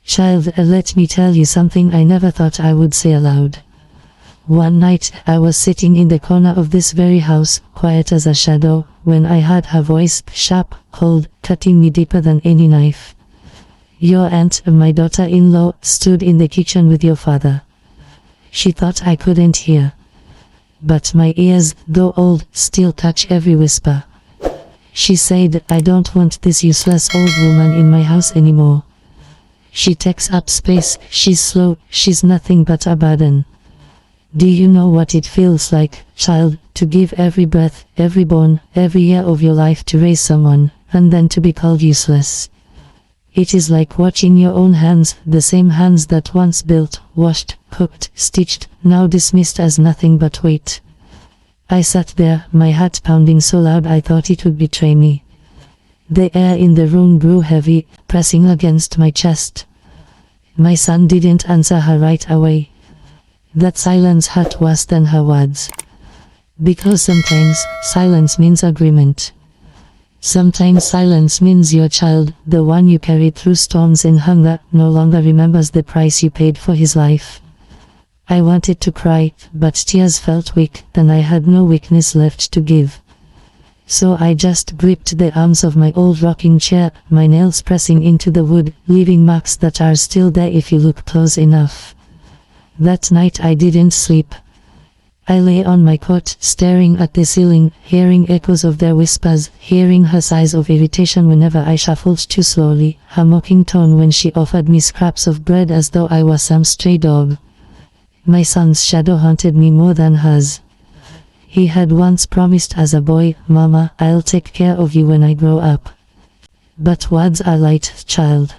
Child, let me tell you something I never thought I would say aloud. One night, I was sitting in the corner of this very house, quiet as a shadow, when I heard her voice, sharp, cold, cutting me deeper than any knife. Your aunt, my daughter-in-law, stood in the kitchen with your father. She thought I couldn't hear. But my ears, though old, still catch every whisper. She said, I don't want this useless old woman in my house anymore. She takes up space, she's slow, she's nothing but a burden. Do you know what it feels like, child, to give every breath, every bone, every year of your life to raise someone, and then to be called useless? It is like watching your own hands, the same hands that once built, washed, cooked, stitched, now dismissed as nothing but weight. I sat there, my heart pounding so loud I thought it would betray me. The air in the room grew heavy, pressing against my chest. My son didn't answer her right away. That silence hurt worse than her words. Because sometimes, silence means agreement. Sometimes silence means your child, the one you carried through storms and hunger, no longer remembers the price you paid for his life. I wanted to cry, but tears felt weak, and I had no weakness left to give. So I just gripped the arms of my old rocking chair, my nails pressing into the wood, leaving marks that are still there if you look close enough. That night I didn't sleep. I lay on my cot, staring at the ceiling, hearing echoes of their whispers, hearing her sighs of irritation whenever I shuffled too slowly, her mocking tone when she offered me scraps of bread as though I was some stray dog. My son's shadow haunted me more than hers. He had once promised as a boy, Mama, I'll take care of you when I grow up. But words are light, child.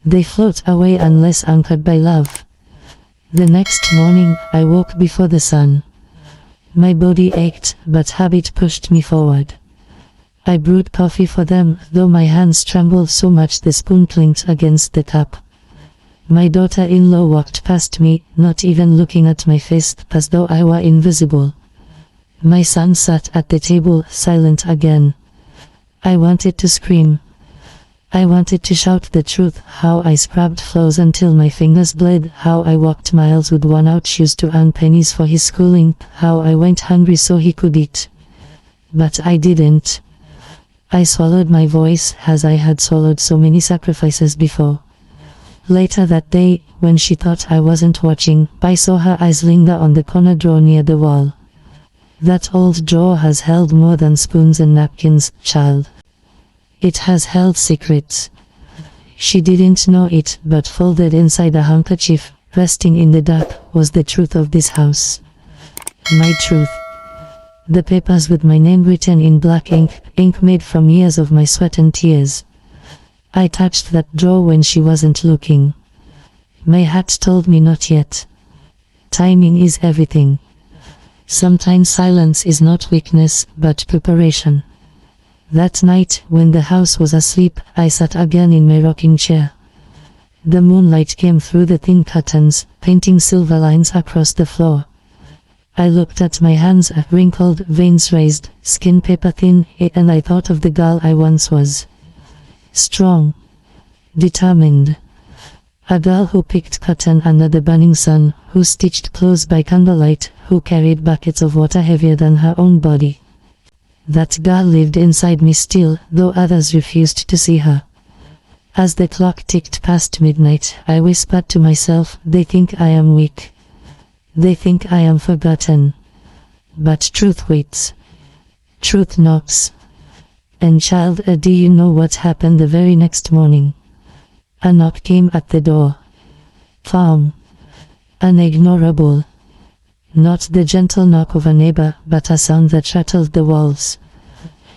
They float away unless anchored by love. The next morning, I woke before the sun. My body ached, but habit pushed me forward. I brewed coffee for them, though my hands trembled so much the spoon clinked against the cup. My daughter-in-law walked past me, not even looking at my face, as though I were invisible. My son sat at the table, silent again. I wanted to scream. I wanted to shout the truth, how I scrubbed floors until my fingers bled, how I walked miles with worn-out shoes to earn pennies for his schooling, how I went hungry so he could eat. But I didn't. I swallowed my voice, as I had swallowed so many sacrifices before. Later that day, when she thought I wasn't watching, I saw her eyes linger on the corner drawer near the wall. That old drawer has held more than spoons and napkins, child. It has held secrets. She didn't know it, but folded inside a handkerchief, resting in the dark, was the truth of this house. My truth. The papers with my name written in black ink, ink made from years of my sweat and tears. I touched that drawer when she wasn't looking. My heart told me not yet. Timing is everything. Sometimes silence is not weakness, but preparation. That night, when the house was asleep, I sat again in my rocking chair. The moonlight came through the thin curtains, painting silver lines across the floor. I looked at my hands, wrinkled, veins raised, skin paper thin, and I thought of the girl I once was. Strong. Determined. A girl who picked cotton under the burning sun, who stitched clothes by candlelight, who carried buckets of water heavier than her own body. That girl lived inside me still, though others refused to see her. As the clock ticked past midnight, I whispered to myself, they think I am weak. They think I am forgotten. But truth waits. Truth knocks. And child, do you know what happened the very next morning? A knock came at the door. Firm. Unignorable. Not the gentle knock of a neighbor, but a sound that rattled the walls.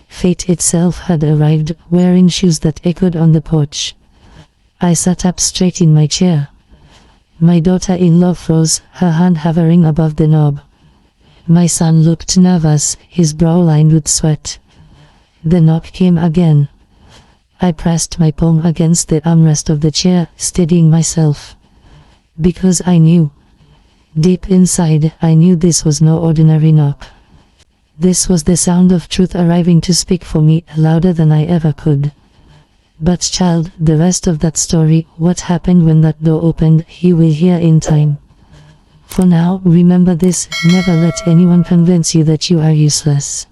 Fate itself had arrived, wearing shoes that echoed on the porch. I sat up straight in my chair. My daughter-in-law froze, her hand hovering above the knob. My son looked nervous, his brow lined with sweat. The knock came again. I pressed my palm against the armrest of the chair, steadying myself. Because I knew. Deep inside, I knew this was no ordinary knock. This was the sound of truth arriving to speak for me, louder than I ever could. But child, the rest of that story, what happened when that door opened, you will hear in time. For now, remember this, never let anyone convince you that you are useless.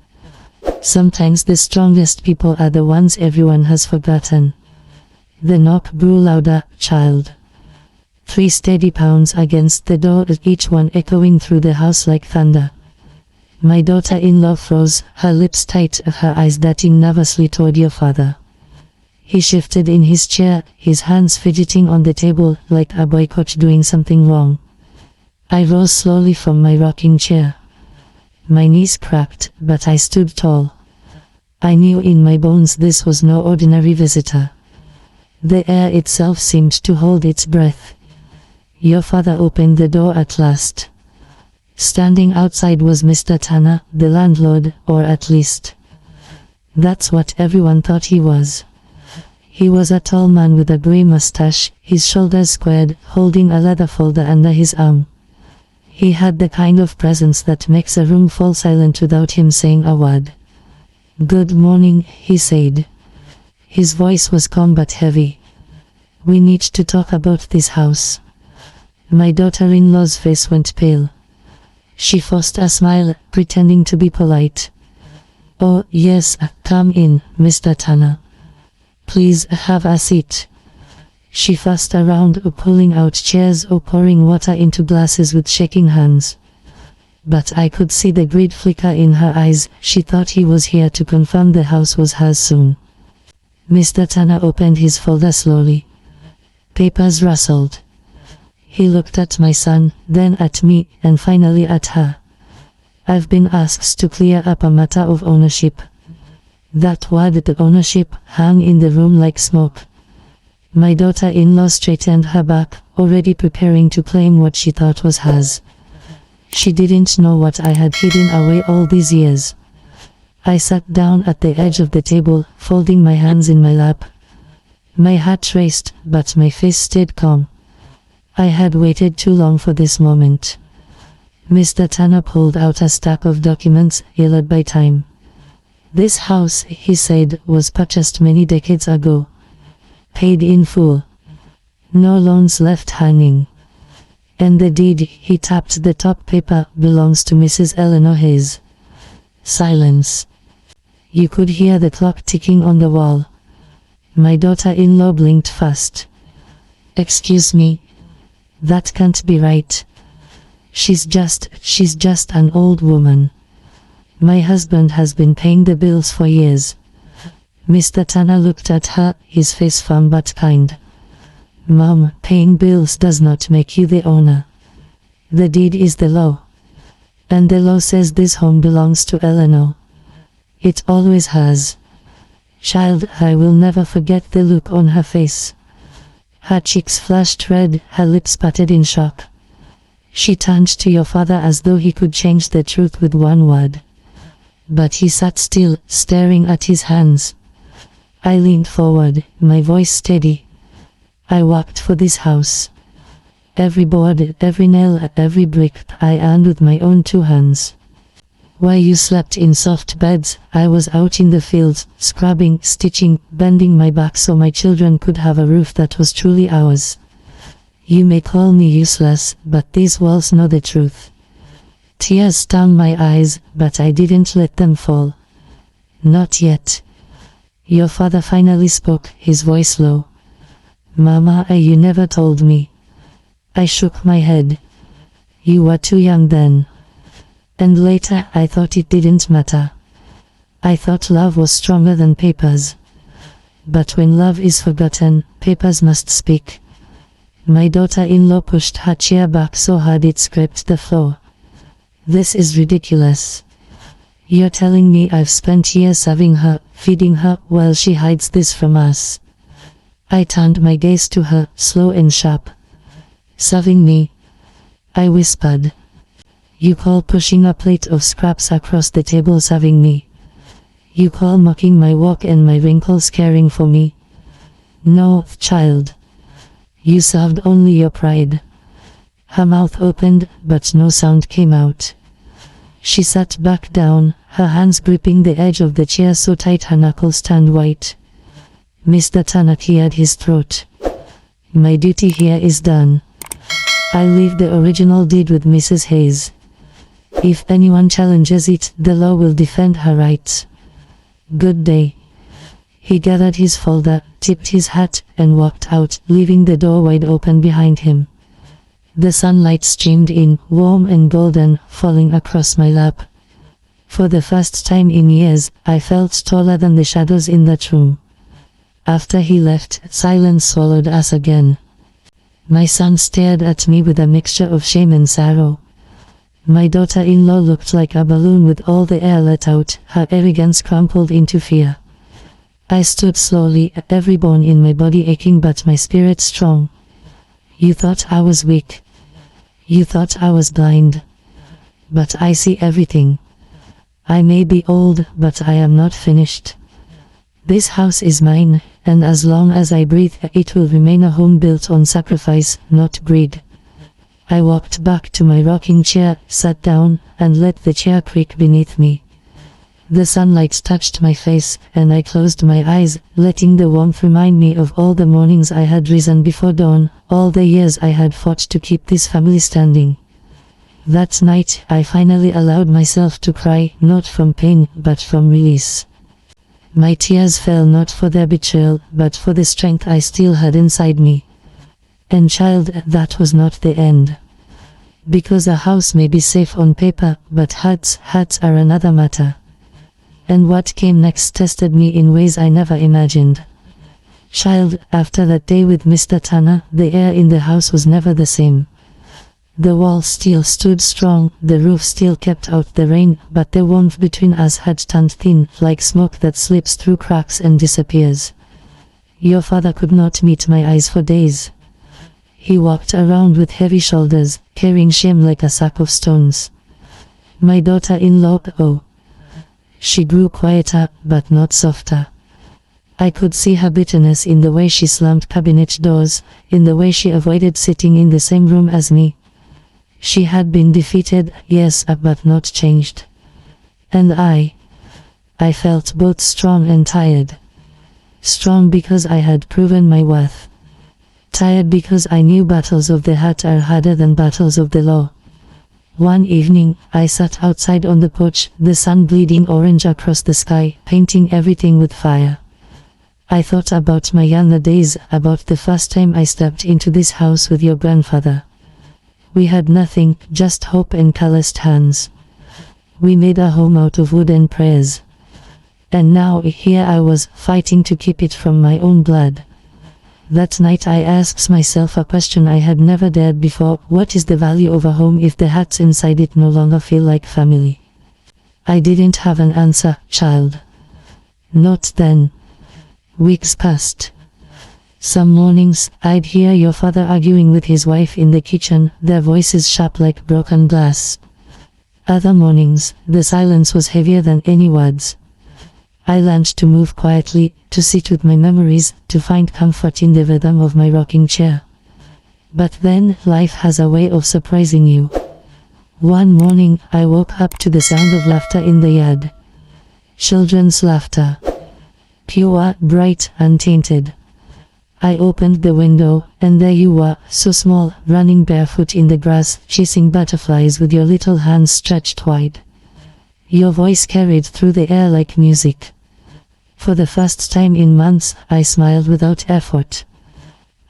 Sometimes the strongest people are the ones everyone has forgotten. The knock grew louder, child. 3 steady pounds against the door, each one echoing through the house like thunder. My daughter-in-law froze, her lips tight, her eyes darting nervously toward your father. He shifted in his chair, his hands fidgeting on the table, like a boy coach doing something wrong. I rose slowly from my rocking chair. My knees cracked, but I stood tall. I knew in my bones this was no ordinary visitor. The air itself seemed to hold its breath. Your father opened the door at last. Standing outside was Mr. Tanner, the landlord, or at least, that's what everyone thought he was. He was a tall man with a grey mustache, his shoulders squared, holding a leather folder under his arm. He had the kind of presence that makes a room fall silent without him saying a word. "Good morning," he said. His voice was calm but heavy. "We need to talk about this house." My daughter-in-law's face went pale. She forced a smile, pretending to be polite. "Oh, yes, come in, Mr. Tanner. Please have a seat." She fussed around, pulling out chairs or pouring water into glasses with shaking hands. But I could see the greed flicker in her eyes. She thought he was here to confirm the house was hers soon. Mr. Tanner opened his folder slowly. Papers rustled. He looked at my son, then at me, and finally at her. "I've been asked to clear up a matter of ownership." That word, the ownership, hung in the room like smoke. My daughter-in-law straightened her back, already preparing to claim what she thought was hers. She didn't know what I had hidden away all these years. I sat down at the edge of the table, folding my hands in my lap. My heart raced, but my face stayed calm. I had waited too long for this moment. Mr. Tanner pulled out a stack of documents, yellowed by time. "This house," he said, "was purchased many decades ago. Paid in full. No loans left hanging. And the deed," he tapped the top paper, "belongs to Mrs. Eleanor Hayes." Silence. You could hear the clock ticking on the wall. My daughter-in-law blinked fast. "Excuse me. That can't be right. She's just an old woman. My husband has been paying the bills for years." Mr. Tanner looked at her, his face firm but kind. "Mom, paying bills does not make you the owner. The deed is the law. And the law says this home belongs to Eleanor. It always has." Child, I will never forget the look on her face. Her cheeks flushed red, her lips parted in shock. She turned to your father as though he could change the truth with one word. But he sat still, staring at his hands. I leaned forward, my voice steady. "I worked for this house. Every board, every nail, every brick, I earned with my own 2 hands. While you slept in soft beds, I was out in the fields, scrubbing, stitching, bending my back so my children could have a roof that was truly ours. You may call me useless, but these walls know the truth." Tears stung my eyes, but I didn't let them fall. "Not yet." Your father finally spoke, his voice low. "Mama, you never told me." I shook my head. "You were too young then. And later, I thought it didn't matter. I thought love was stronger than papers. But when love is forgotten, papers must speak." My daughter-in-law pushed her chair back so hard it scraped the floor. "This is ridiculous. You're telling me I've spent years serving her, feeding her, while she hides this from us?" I turned my gaze to her, slow and sharp. "Serving me?" I whispered. "You call pushing a plate of scraps across the table serving me? You call mocking my walk and my wrinkles caring for me? No, child. You served only your pride." Her mouth opened, but no sound came out. She sat back down, her hands gripping the edge of the chair so tight her knuckles turned white. Mr. Tanner cleared his throat. My duty here is done. I leave the original deed with Mrs. Hayes. If anyone challenges it, the law will defend her rights. Good day. He gathered his folder, tipped his hat, and walked out, leaving the door wide open behind him. The sunlight streamed in, warm and golden, falling across my lap. For the first time in years, I felt taller than the shadows in that room. After he left, silence swallowed us again. My son stared at me with a mixture of shame and sorrow. My daughter-in-law looked like a balloon with all the air let out, her arrogance crumpled into fear. I stood slowly, every bone in my body aching but my spirit strong. You thought I was weak. You thought I was blind. But I see everything. I may be old, but I am not finished. This house is mine, and as long as I breathe, it will remain a home built on sacrifice, not greed. I walked back to my rocking chair, sat down, and let the chair creak beneath me. The sunlight touched my face, and I closed my eyes, letting the warmth remind me of all the mornings I had risen before dawn, all the years I had fought to keep this family standing. That night, I finally allowed myself to cry, not from pain, but from release. My tears fell not for their betrayal, but for the strength I still had inside me. And child, that was not the end. Because a house may be safe on paper, but hearts are another matter. And what came next tested me in ways I never imagined. Child, after that day with Mr. Tanner, the air in the house was never the same. The walls still stood strong, the roof still kept out the rain, but the warmth between us had turned thin, like smoke that slips through cracks and disappears. Your father could not meet my eyes for days. He walked around with heavy shoulders, carrying shame like a sack of stones. My daughter-in-law, oh. She grew quieter, but not softer. I could see her bitterness in the way she slammed cabinet doors, in the way she avoided sitting in the same room as me. She had been defeated, yes, but not changed. And I felt both strong and tired. Strong because I had proven my worth. Tired because I knew battles of the heart are harder than battles of the law. One evening, I sat outside on the porch, the sun bleeding orange across the sky, painting everything with fire. I thought about my younger days, about the first time I stepped into this house with your grandfather. We had nothing, just hope and calloused hands. We made a home out of wood and prayers. And now, here I was, fighting to keep it from my own blood. That night I asked myself a question I had never dared before: what is the value of a home if the hearts inside it no longer feel like family? I didn't have an answer, child. Not then. Weeks passed. Some mornings, I'd hear your father arguing with his wife in the kitchen, their voices sharp like broken glass. Other mornings, the silence was heavier than any words. I learned to move quietly, to sit with my memories, to find comfort in the rhythm of my rocking chair. But then, life has a way of surprising you. One morning, I woke up to the sound of laughter in the yard. Children's laughter. Pure, bright, untainted. I opened the window, and there you were, so small, running barefoot in the grass, chasing butterflies with your little hands stretched wide. Your voice carried through the air like music. For the first time in months, I smiled without effort.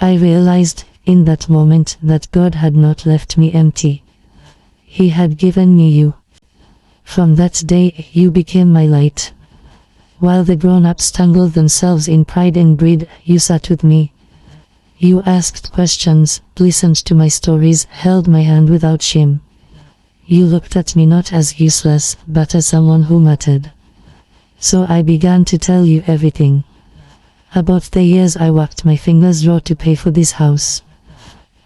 I realized, in that moment, that God had not left me empty. He had given me you. From that day, you became my light. While the grown-ups tangled themselves in pride and greed, you sat with me. You asked questions, listened to my stories, held my hand without shame. You looked at me not as useless, but as someone who mattered. So I began to tell you everything. About the years I worked my fingers raw to pay for this house.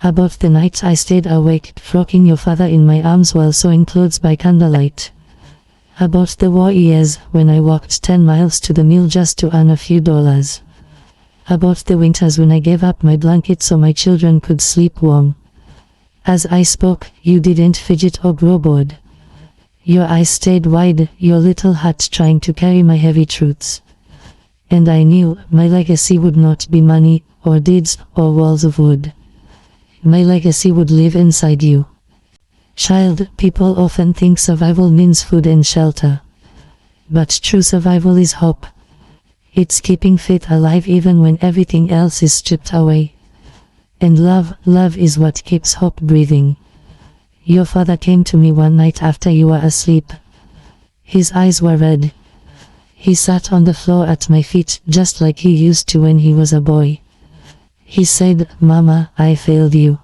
About the nights I stayed awake, rocking your father in my arms while sewing clothes by candlelight. About the war years, when I walked 10 miles to the mill just to earn a few dollars. About the winters when I gave up my blanket so my children could sleep warm. As I spoke, you didn't fidget or grow bored. Your eyes stayed wide, your little heart trying to carry my heavy truths. And I knew my legacy would not be money, or deeds, or walls of wood. My legacy would live inside you. Child, people often think survival means food and shelter. But true survival is hope. It's keeping faith alive even when everything else is stripped away. And love is what keeps hope breathing. Your father came to me one night after you were asleep. His eyes were red. He sat on the floor at my feet just like he used to when he was a boy. He said, "Mama, I failed you.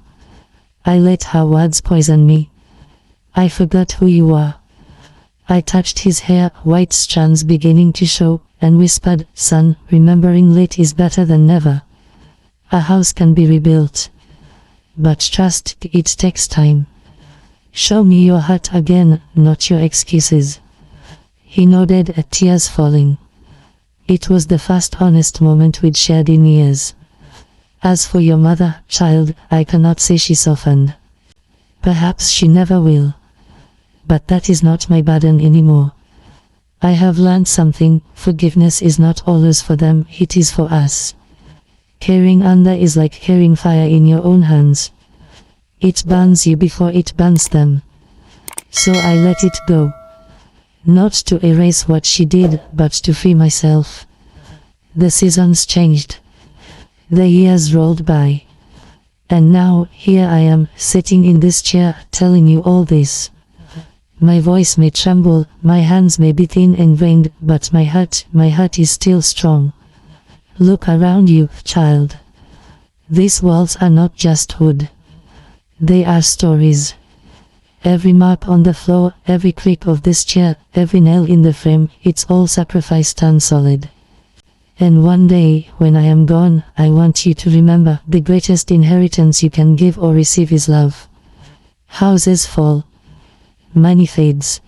I let her words poison me. I forgot who you are." I touched his hair, white strands beginning to show, and whispered, "Son, remembering late is better than never. A house can be rebuilt. But trust, it takes time. Show me your heart again, not your excuses." He nodded, tears falling. It was the first honest moment we'd shared in years. As for your mother, child, I cannot say she softened. Perhaps she never will. But that is not my burden anymore. I have learned something: forgiveness is not always for them, it is for us. Carrying anger is like carrying fire in your own hands. It burns you before it burns them. So I let it go. Not to erase what she did, but to free myself. The seasons changed. The years rolled by. And now, here I am, sitting in this chair, telling you all this. My voice may tremble, my hands may be thin and veined, but my heart is still strong. Look around you, child. These walls are not just wood. They are stories. Every mark on the floor, every creak of this chair, every nail in the frame, it's all sacrifice turned solid. And one day, when I am gone, I want you to remember, the greatest inheritance you can give or receive is love. Houses fall. Money fades.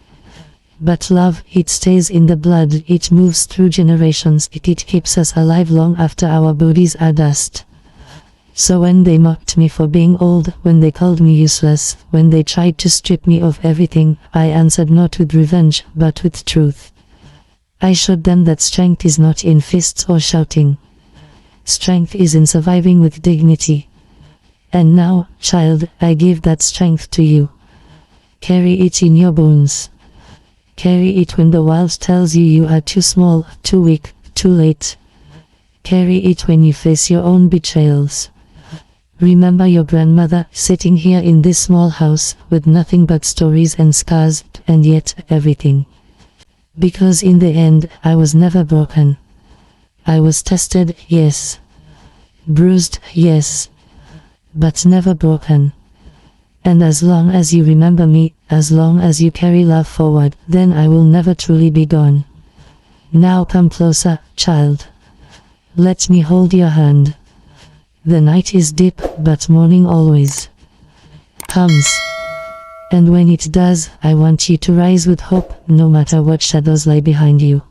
But love, it stays in the blood, it moves through generations, it keeps us alive long after our bodies are dust. So when they mocked me for being old, when they called me useless, when they tried to strip me of everything, I answered not with revenge, but with truth. I showed them that strength is not in fists or shouting. Strength is in surviving with dignity. And now, child, I give that strength to you. Carry it in your bones. Carry it when the world tells you you are too small, too weak, too late. Carry it when you face your own betrayals. Remember your grandmother, sitting here in this small house, with nothing but stories and scars, and yet everything. Because in the end, I was never broken. I was tested, yes. Bruised, yes. But never broken. And as long as you remember me, as long as you carry love forward, then I will never truly be gone. Now come closer, child. Let me hold your hand. The night is deep, but morning always comes. And when it does, I want you to rise with hope, no matter what shadows lie behind you.